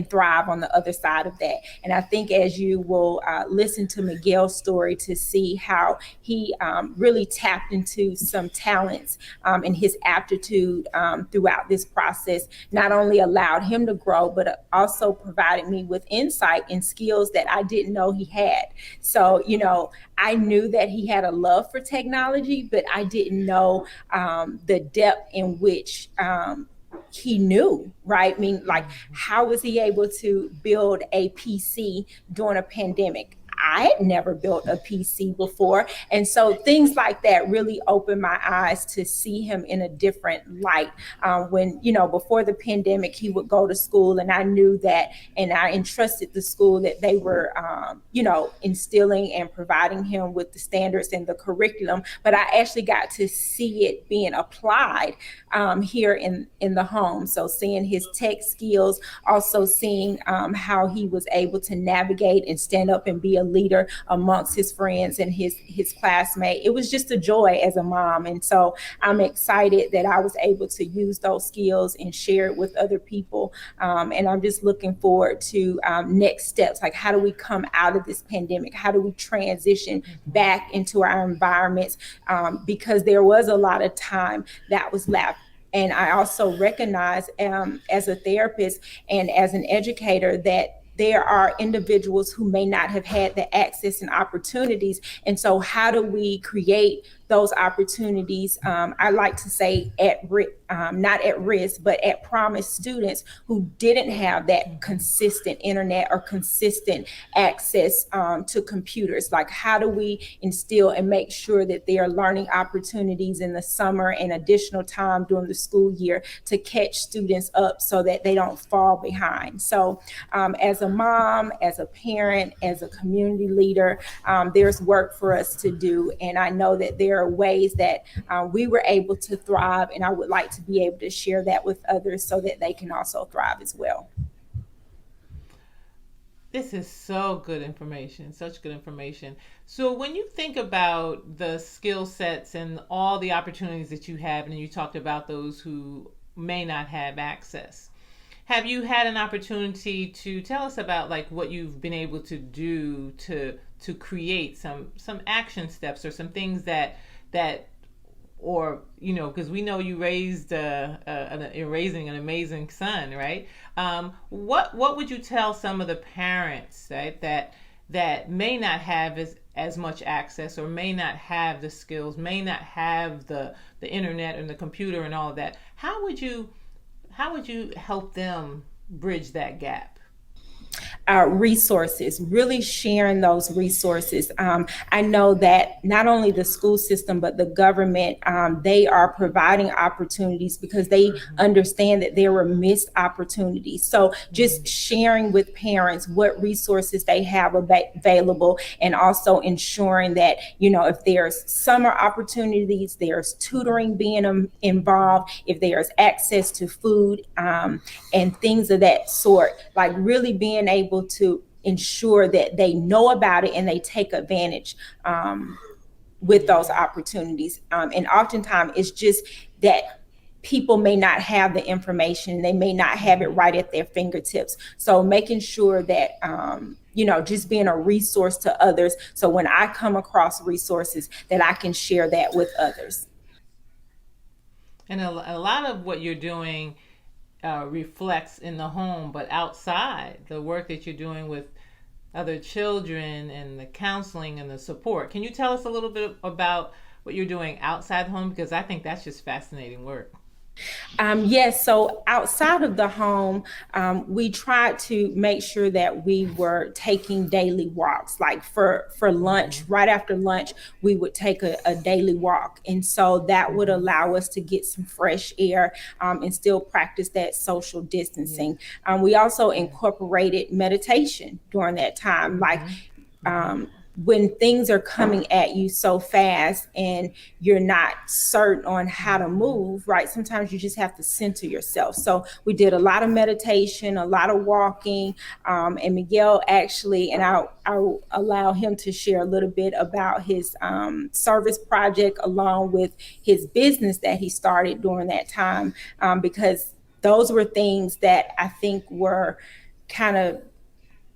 [SPEAKER 6] thrive on the other side of that. And I think as you will listen to Miguel's story to see how he really tapped into some talents and his aptitude throughout this process, not only allowed him to grow, but also provided me with insight and skills that I didn't know he had. So, I knew that he had a love for technology, but I didn't know the depth in which he knew, right? I mean, like, how was he able to build a PC during a pandemic? I had never built a PC before. And so things like that really opened my eyes to see him in a different light. When, before the pandemic, he would go to school, and I knew that, and I entrusted the school that they were, instilling and providing him with the standards and the curriculum. But I actually got to see it being applied here in the home. So seeing his tech skills, also seeing how he was able to navigate and stand up and be a leader amongst his friends and his classmates. It was just a joy as a mom. And so I'm excited that I was able to use those skills and share it with other people. And I'm just looking forward to next steps. Like, how do we come out of this pandemic? How do we transition back into our environments? Because there was a lot of time that was left. And I also recognize as a therapist and as an educator that there are individuals who may not have had the access and opportunities. And so how do we create those opportunities? I like to say not at risk, but at promised students who didn't have that consistent internet or consistent access to computers. Like, how do we instill and make sure that there are learning opportunities in the summer and additional time during the school year to catch students up so that they don't fall behind? So as a mom, as a parent, as a community leader, there's work for us to do. And I know that there are ways that we were able to thrive, and I would like to be able to share that with others so that they can also thrive as well.
[SPEAKER 3] This is so good information, such good information. So when you think about the skill sets and all the opportunities that you have, and you talked about those who may not have access, have you had an opportunity to tell us about like what you've been able to do to create some action steps or some things that or because we know you raised you're raising an amazing son, right? What would you tell some of the parents, right, that may not have as much access, or may not have the skills, may not have the internet and the computer and all of that? How would you help them bridge that gap?
[SPEAKER 6] Resources, really sharing those resources. I know that not only the school system, but the government, they are providing opportunities because they understand that there were missed opportunities. So just sharing with parents what resources they have available, and also ensuring that, if there's summer opportunities, there's tutoring being involved, if there's access to food and things of that sort, like really being able to ensure that they know about it and they take advantage with those opportunities. And oftentimes it's just that people may not have the information, they may not have it right at their fingertips. So making sure that, just being a resource to others. So when I come across resources, that I can share that with others.
[SPEAKER 3] And a lot of what you're doing reflects in the home, but outside, the work that you're doing with other children and the counseling and the support. Can you tell us a little bit about what you're doing outside the home? Because I think that's just fascinating work.
[SPEAKER 6] Yes. So outside of the home, we tried to make sure that we were taking daily walks. Like for lunch, right after lunch, we would take a daily walk. And so that would allow us to get some fresh air and still practice that social distancing. We also incorporated meditation during that time. Like, when things are coming at you so fast and you're not certain on how to move, right? Sometimes you just have to center yourself. So we did a lot of meditation, a lot of walking, and Miguel actually, and I'll allow him to share a little bit about his service project along with his business that he started during that time, because those were things that I think were kind of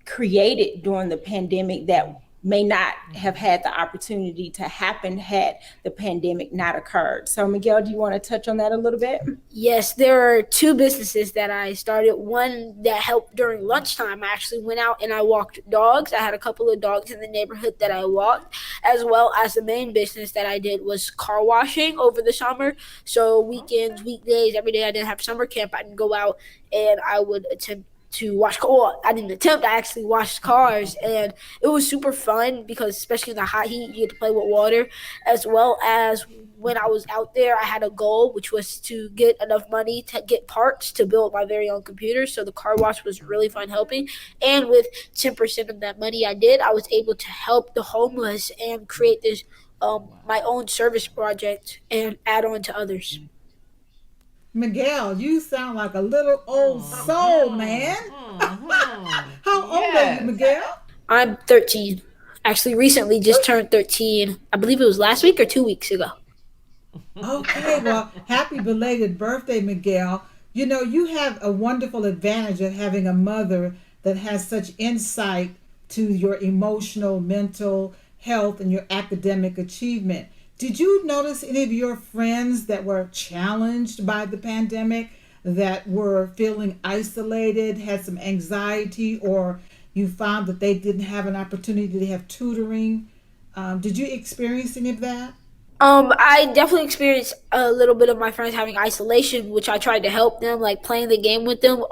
[SPEAKER 6] created during the pandemic that may not have had the opportunity to happen had the pandemic not occurred. So Miguel, do you want to touch on that a little bit?
[SPEAKER 7] Yes, there are two businesses that I started. One that helped during lunchtime. I actually went out and I walked dogs. I had a couple of dogs in the neighborhood that I walked, as well as the main business that I did was car washing over the summer. So weekends, weekdays, every day I didn't have summer camp, I'd go out and I would attempt to wash cars. Well, I didn't attempt. I actually washed cars, and it was super fun because especially in the hot heat, you get to play with water. As well as when I was out there, I had a goal, which was to get enough money to get parts to build my very own computer. So the car wash was really fun helping. And with 10% of that money I did, I was able to help the homeless and create this my own service project and add on to others.
[SPEAKER 1] Miguel, you sound like a little old soul, man. How old are you, Miguel?
[SPEAKER 7] I'm 13. Actually, recently just turned 13. I believe it was last week or 2 weeks ago.
[SPEAKER 1] Okay, well, happy belated birthday, Miguel. You know, you have a wonderful advantage of having a mother that has such insight to your emotional, mental health and your academic achievement. Did you notice any of your friends that were challenged by the pandemic, that were feeling isolated, had some anxiety, or you found that they didn't have an opportunity to have tutoring? Did you experience any of that?
[SPEAKER 7] I definitely experienced a little bit of my friends having isolation, which I tried to help them, like playing the game with them.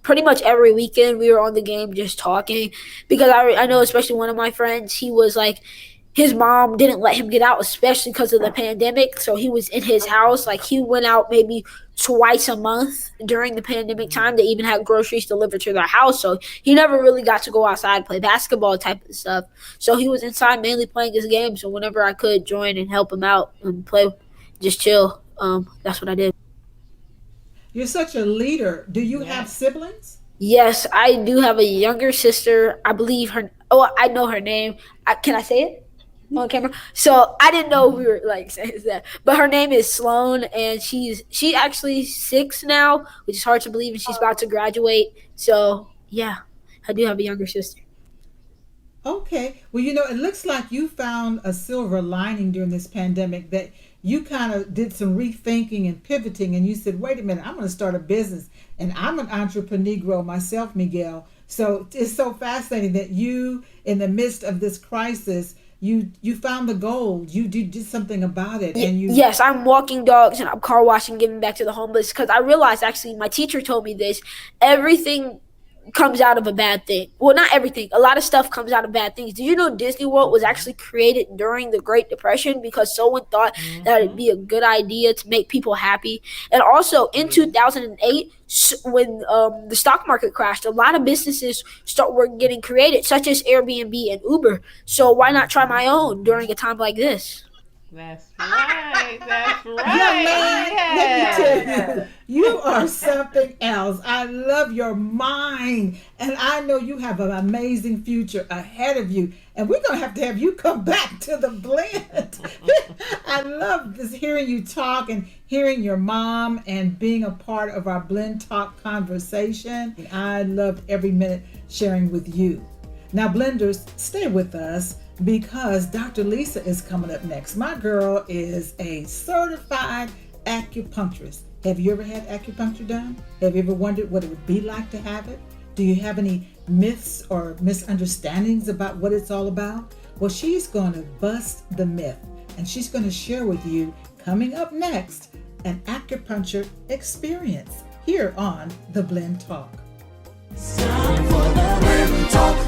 [SPEAKER 7] Pretty much every weekend we were on the game just talking, because I know especially one of my friends, he was like, his mom didn't let him get out, especially because of the pandemic. So he was in his house. Like he went out maybe twice a month during the pandemic time. They even had groceries delivered to their house. So he never really got to go outside, play basketball type of stuff. So he was inside mainly playing his game. So whenever I could join and help him out and play, just chill, that's what I did.
[SPEAKER 1] You're such a leader. Do you have siblings?
[SPEAKER 7] Yes, I do have a younger sister. I believe her. Oh, I know her name. Can I say it on camera? So I didn't know we were like saying that, but her name is Sloan, and she's actually 6 now, which is hard to believe, and she's about to graduate. So yeah, I do have a younger sister.
[SPEAKER 1] Okay. Well, you know, it looks like you found a silver lining during this pandemic, that you kind of did some rethinking and pivoting, and you said, wait a minute, I'm going to start a business. And I'm an entrepreneur myself, Miguel. So it's so fascinating that you, in the midst of this crisis, you found the gold. You did something about it. And you.
[SPEAKER 7] Yes, I'm walking dogs and I'm car washing, giving back to the homeless, because I realized, actually, my teacher told me this, everything comes out of a bad thing. Well, not everything. A lot of stuff comes out of bad things. Did you know Disney World was actually created during the Great Depression because someone thought that it'd be a good idea to make people happy? And also in 2008, when the stock market crashed, a lot of businesses were getting created, such as Airbnb and Uber. So why not try my own during a time like this?
[SPEAKER 3] That's right. That's right.
[SPEAKER 1] Yeah, man, let me tell you, you are something else. I love your mind, and I know you have an amazing future ahead of you. And we're going to have you come back to the blend. I love this, hearing you talk and hearing your mom and being a part of our Blend Talk conversation. I loved every minute sharing with you. Now, Blenders, stay with us, because Dr. Lisa is coming up next. My girl is a certified acupuncturist. Have you ever had acupuncture done? Have you ever wondered what it would be like to have it? Do you have any myths or misunderstandings about what it's all about? Well, she's going to bust the myth, and she's going to share with you, coming up next, an acupuncture experience here on The Blend Talk.
[SPEAKER 8] It's time for the Blend Talk.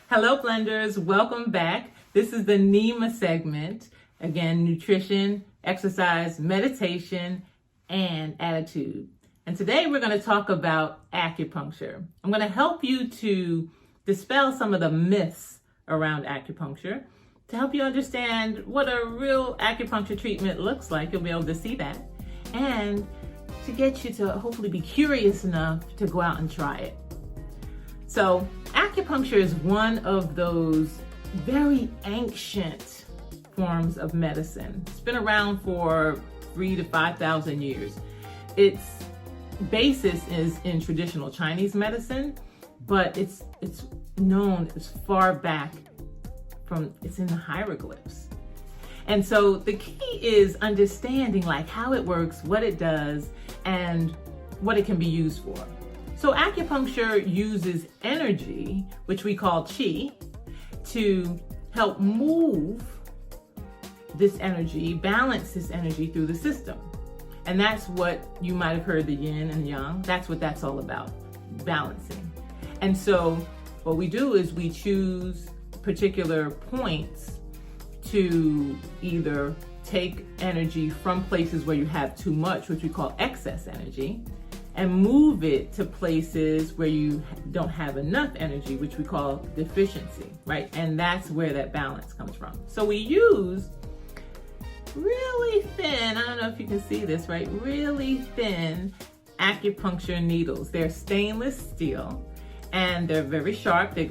[SPEAKER 3] Hello, Blenders. Welcome back. This is the NEMA segment. Again, nutrition, exercise, meditation, and attitude. And today we're going to talk about acupuncture. I'm going to help you to dispel some of the myths around acupuncture, to help you understand what a real acupuncture treatment looks like. You'll be able to see that. And to get you to hopefully be curious enough to go out and try it. So acupuncture is one of those very ancient forms of medicine. It's been around for 3,000 to 5,000 years. its basis is in traditional Chinese medicine, but it's known as far back from, it's in the hieroglyphs. And so the key is understanding like how it works, what it does, and what it can be used for. So acupuncture uses energy, which we call qi, to help move this energy, balance this energy through the system. And that's what you might have heard, the yin and yang. That's what that's all about, balancing. And so what we do is we choose particular points to either take energy from places where you have too much, which we call excess energy, and move it to places where you don't have enough energy, which we call deficiency, right? And that's where that balance comes from. So we use really thin, I don't know if you can see this, right? Really thin acupuncture needles. They're stainless steel and they're very sharp. They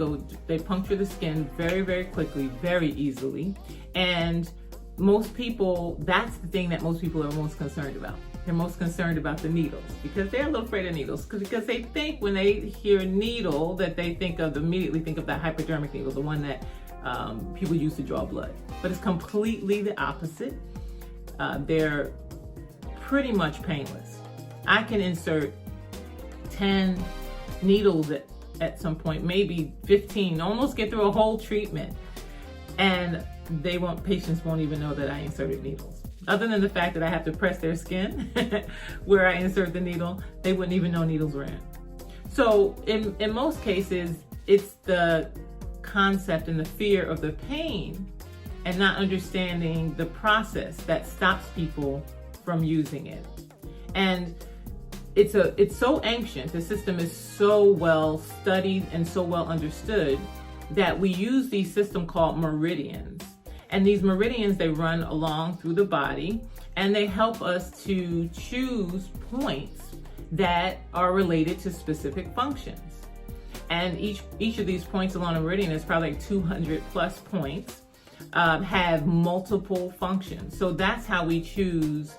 [SPEAKER 3] puncture the skin very, very quickly, very easily. And most people, that's the thing that most people are most concerned about. They're most concerned about the needles because they're a little afraid of needles because they think when they hear needle that they immediately think of that hypodermic needle, the one that people use to draw blood. But it's completely the opposite. They're pretty much painless. I can insert 10 needles at some point, maybe 15, almost get through a whole treatment. And patients won't even know that I inserted needles. Other than the fact that I have to press their skin where I insert the needle, they wouldn't even know needles were in. So in most cases, it's the concept and the fear of the pain and not understanding the process that stops people from using it. And it's so ancient, the system is so well studied and so well understood that we use these system called meridians. And these meridians, they run along through the body and they help us to choose points that are related to specific functions. And each of these points along a meridian is probably like 200 plus points, have multiple functions. So that's how we choose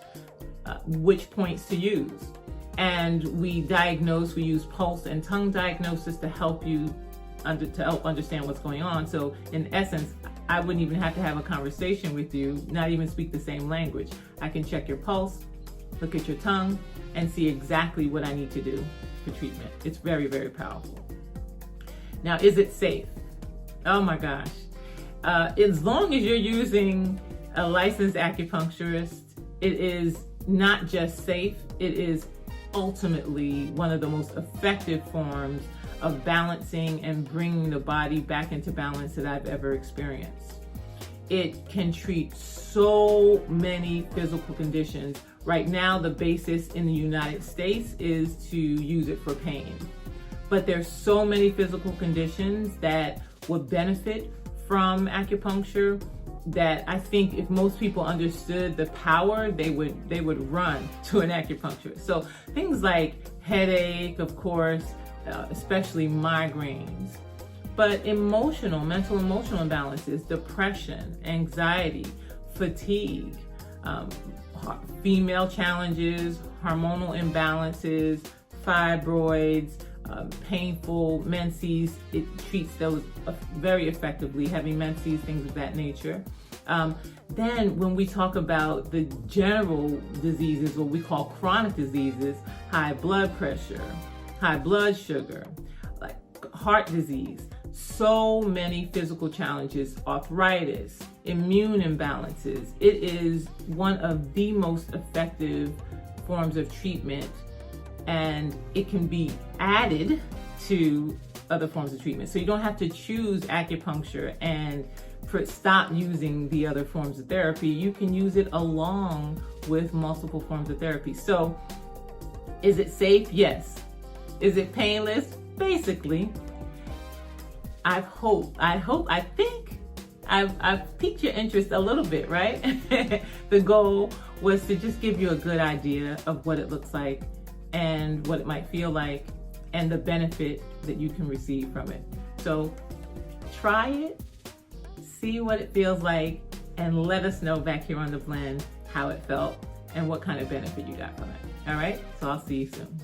[SPEAKER 3] which points to use. And we use pulse and tongue diagnosis to help you understand what's going on. So in essence, I wouldn't even have to have a conversation with you, not even speak the same language. I can check your pulse, look at your tongue, and see exactly what I need to do for treatment. It's very, very powerful. Now, is it safe? Oh my gosh. As long as you're using a licensed acupuncturist, it is not just safe, it is ultimately one of the most effective forms of balancing and bringing the body back into balance that I've ever experienced. It can treat so many physical conditions. Right now, the basis in the United States is to use it for pain. But there's so many physical conditions that would benefit from acupuncture that I think if most people understood the power, they would run to an acupuncturist. So things like headache, of course, especially migraines, but mental emotional imbalances, depression, anxiety, fatigue, female challenges, hormonal imbalances, fibroids, painful menses. It treats those very effectively, heavy menses, things of that nature. Then when we talk about the general diseases, what we call chronic diseases, high blood pressure, high blood sugar, like heart disease, so many physical challenges, arthritis, immune imbalances. It is one of the most effective forms of treatment, and it can be added to other forms of treatment. So you don't have to choose acupuncture and stop using the other forms of therapy. You can use it along with multiple forms of therapy. So is it safe? Yes. Is it painless? Basically. I think I've piqued your interest a little bit, right? The goal was to just give you a good idea of what it looks like and what it might feel like and the benefit that you can receive from it. So try it, see what it feels like, and let us know back here on The Blend how it felt and what kind of benefit you got from it. All right, so I'll see you soon.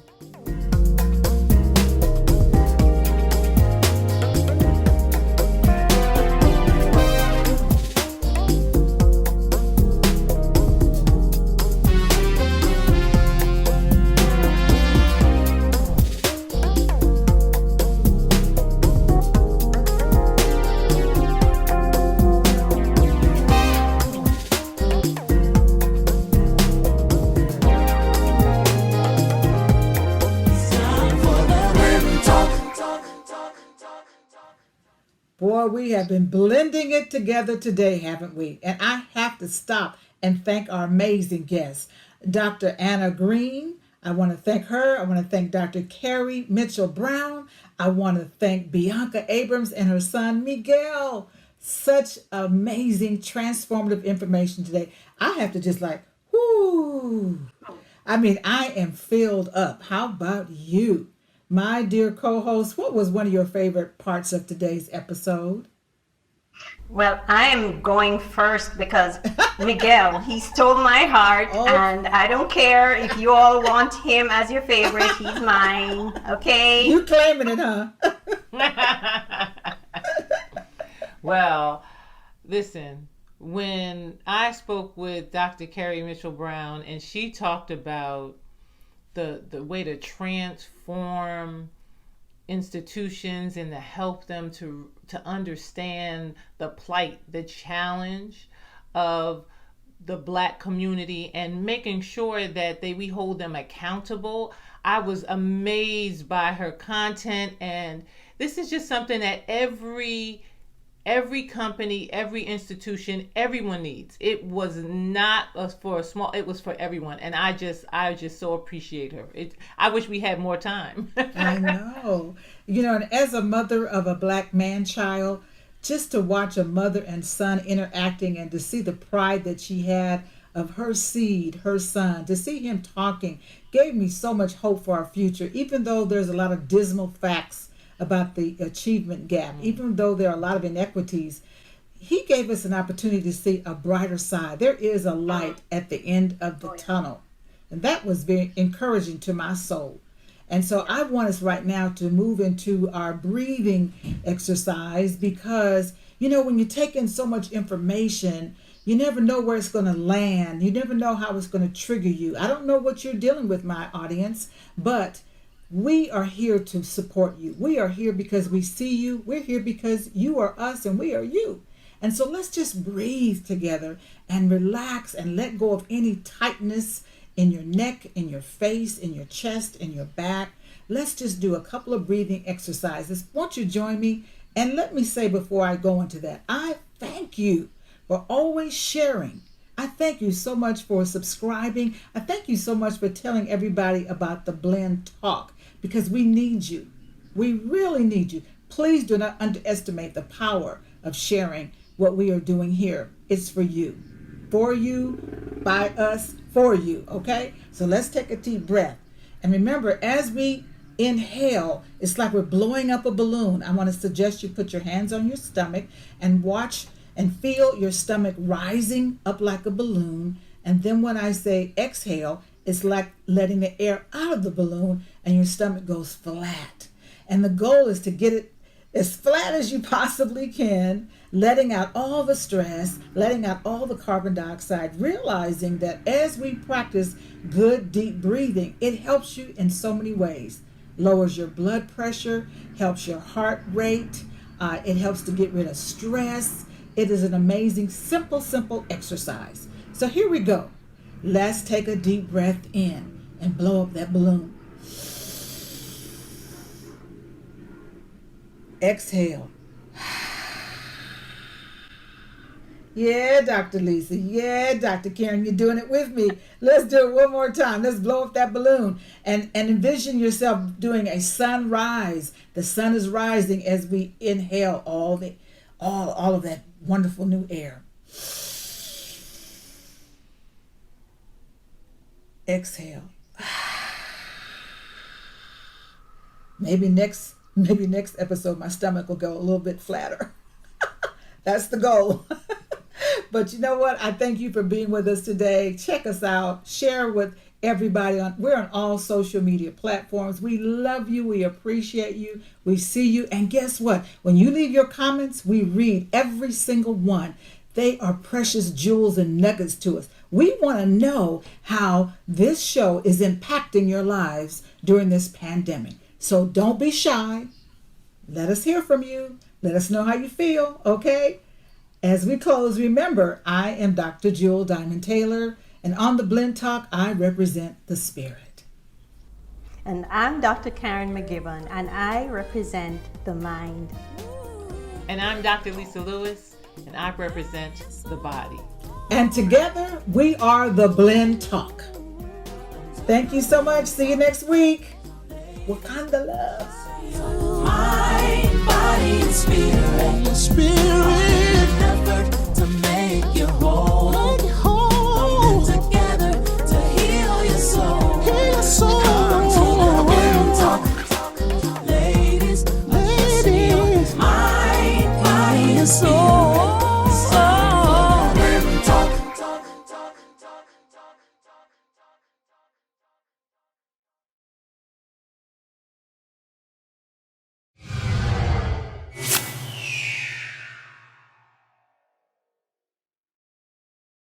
[SPEAKER 1] Boy, we have been blending it together today, haven't we? And I have to stop and thank our amazing guests, Dr. Anna Green. I want to thank her. I want to thank Dr. Carrie Mitchell Brown. I want to thank Bianca Abrams and her son, Miguel. Such amazing, transformative information today. I have to just like, whoo. I mean, I am filled up. How about you? My dear co-host, what was one of your favorite parts of today's episode?
[SPEAKER 2] Well, I am going first because Miguel, he stole my heart, and I don't care if you all want him as your favorite. He's mine, okay?
[SPEAKER 1] You claiming it, huh?
[SPEAKER 3] Well, listen, when I spoke with Dr. Carrie Mitchell Brown and she talked about the way to transform institutions and to help them to understand the plight, the challenge of the Black community and making sure that we hold them accountable. I was amazed by her content, and this is just something that every company, every institution, everyone needs. It was not for a small, it was for everyone. And I just so appreciate her. I wish we had more time.
[SPEAKER 1] I know. You know, and as a mother of a Black man child, just to watch a mother and son interacting and to see the pride that she had of her seed, her son, to see him talking gave me so much hope for our future, even though there's a lot of dismal facts about the achievement gap, even though there are a lot of inequities. He gave us an opportunity to see a brighter side. There is a light at the end of the tunnel. And that was very encouraging to my soul. And so I want us right now to move into our breathing exercise because, you know, when you take in so much information, you never know where it's going to land. You never know how it's going to trigger you. I don't know what you're dealing with, my audience, but we are here to support you. We are here because we see you. We're here because you are us and we are you. And so let's just breathe together and relax and let go of any tightness in your neck, in your face, in your chest, in your back. Let's just do a couple of breathing exercises. Won't you join me? And let me say before I go into that, I thank you for always sharing. I thank you so much for subscribing. I thank you so much for telling everybody about the Blend Talk because we need you. We really need you. Please do not underestimate the power of sharing what we are doing here. It's for you, by us, for you, okay? So let's take a deep breath. And remember, as we inhale, it's like we're blowing up a balloon. I want to suggest you put your hands on your stomach and watch and feel your stomach rising up like a balloon. And then when I say exhale, it's like letting the air out of the balloon and your stomach goes flat. And the goal is to get it as flat as you possibly can, letting out all the stress, letting out all the carbon dioxide, realizing that as we practice good deep breathing, it helps you in so many ways. Lowers your blood pressure, helps your heart rate, it helps to get rid of stress. It is an amazing, simple exercise. So here we go. Let's take a deep breath in and blow up that balloon. Exhale. Yeah, Dr. Lisa. Yeah, Dr. Karen, you're doing it with me. Let's do it one more time. Let's blow up that balloon and envision yourself doing a sunrise. The sun is rising as we inhale all of that wonderful new air. Exhale. Maybe next episode my stomach will go a little bit flatter. That's the goal. But you know what? I thank you for being with us today. Check us out. Share with everybody. We're on all social media platforms. We love you. We appreciate you. We see you. And guess what? When you leave your comments, we read every single one. They are precious jewels and nuggets to us. We want to know how this show is impacting your lives during this pandemic. So don't be shy. Let us hear from you. Let us know how you feel, okay? As we close, remember, I am Dr. Jewel Diamond Taylor, and on the Blend Talk, I represent the spirit.
[SPEAKER 2] And I'm Dr. Karen McGibbon, and I represent the mind.
[SPEAKER 3] And I'm Dr. Lisa Lewis, and I represent the body.
[SPEAKER 1] And together, we are the Blend Talk. Thank you so much. See you next week. Wakanda love.
[SPEAKER 8] Mind, body, and spirit. Spirit. Effort to make you whole. Coming together to heal your soul. Heal your soul. Come to the Blend Talk. Ladies. Mind, body, and spirit.